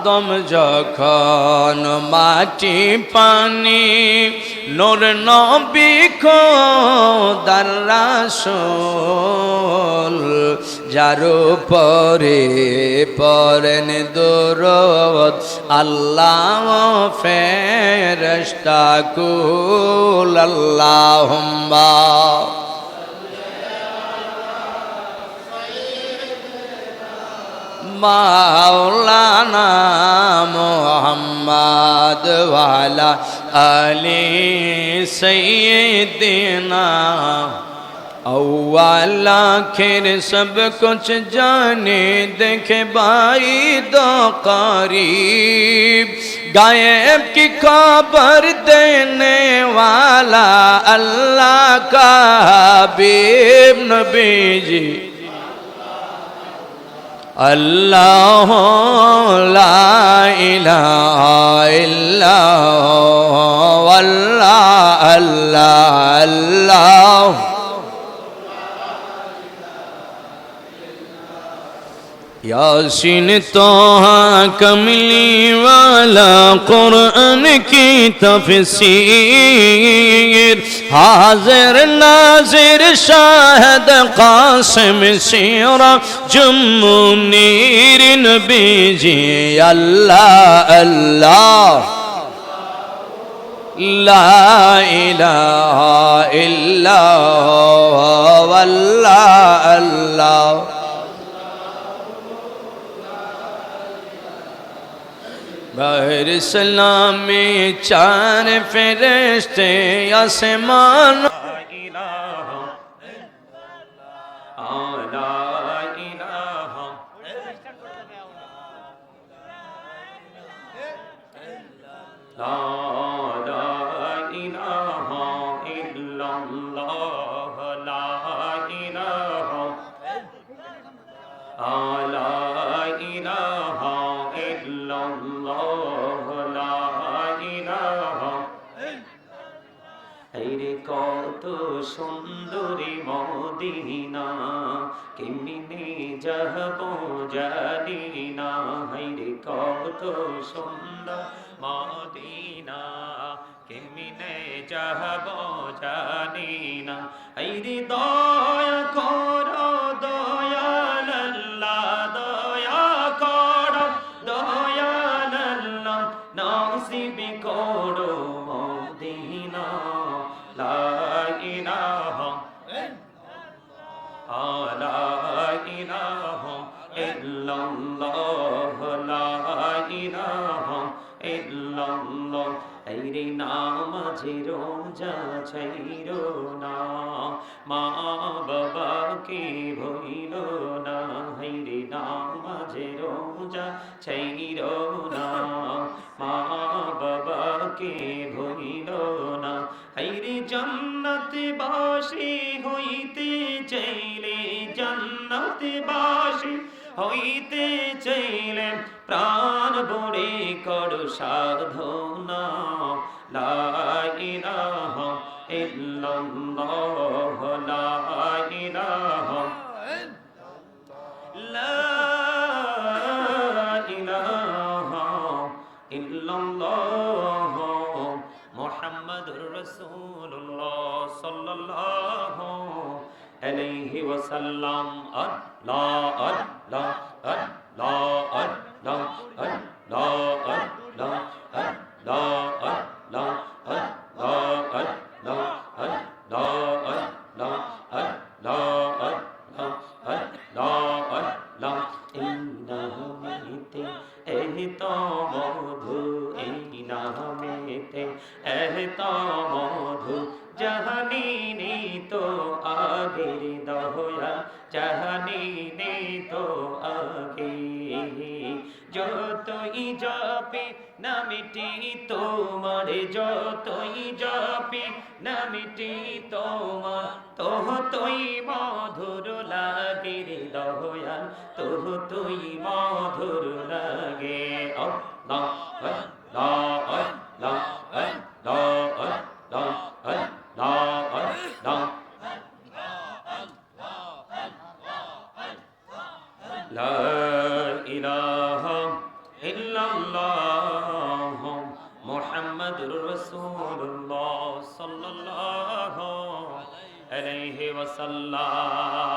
আদম যখন মাটি পানি নূর নবী খোদার রাসূল যার উপরে পড়েন দরুদ আল্লাহ ফেরেশতা কুল আল্লাহুম্মা মাওলানা মুহাম্মদ ওয়ালা আলি সৈয়দিনা अव्वल आखिर सब कुछ जाने देखे बाईद करीब गायब की खबर देने वाला अल्लाह का हबीब नबी जी अल्लाह ला इलाहा इल्लल्लाह अल्लाह अल्लाह अल्लाह यासीन तोहा कमली वाला कुरान की तफसीर हाजिर नाजिर शाहिद कासिम सीरा जुम्मू नीर नबी जी अल्लाह अल्लाह ला इलाहा इल्लल्लाह अल्लाह अल्लाह बहर सलाम में चार फरिश्ते आसमान কত সুন্দরী মদিনা কেমনে যাব জানি না হায়রে কত সুন্দর মদিনা কেমনে যাব জানি না হায়রে দয়া করো দয়াল আল্লাহ দয়া করো দয়াল আল্লাহ নসিব করো মদিনা লা ইলাহা লা ইলাহা ইল্লাল্লাহ লা ইলাহা ইল্লাল্লাহ আইরে নামাজে রোজা ছাইরো না মা বাবাকে ভুইলো না হাইরে নামাজে রোজা ছাইরো না মা বাবাকে ভুইলো না হাইরে জান্নাতে বাসী হইতে চাইলে জান্নাতে বাসী হইতে চাইলে প্রাণ ভরে করো সাধনা লা ইলাহা ইল্লাল্লাহ লা ইলাহা লা ইলাহা ইল্লাল্লাহ মুহাম্মাদুর রাসূলুল্লাহ সাল্লাল্লাহু আলাইহি ওয়াসাল্লাম আল্লাহ আল্লাহ আল্লাহ আল্লাহ আল্লাহ আল্লাহ আল্লাহ আল্লাহ আল্লাহ আল্লাহ আল্লাহ আল্লাহ আল্লাহ আল্লাহ আল্লাহ এই নামেতে এত মধু এই নামেতে এত মধু জাহানি নি তো আগের দয়া জাহানি নি তো আগে যতই জপে নামটি তোমার যতই জপে নামটি তোমার ততই মধুর লাগে রে দয়াল ততই মধুর লাগে আল্লাহ আল্লাহ আল্লাহ আল্লাহ আল্লাহ আল্লাহ আল্লাহ লা ইলাহা ইল্লাল্লাহ ইল্লাল্লাহ মুহাম্মাদুর রাসূলুল্লাহ সাল্লাল্লাহু আলাইহি ওয়াসাল্লাম।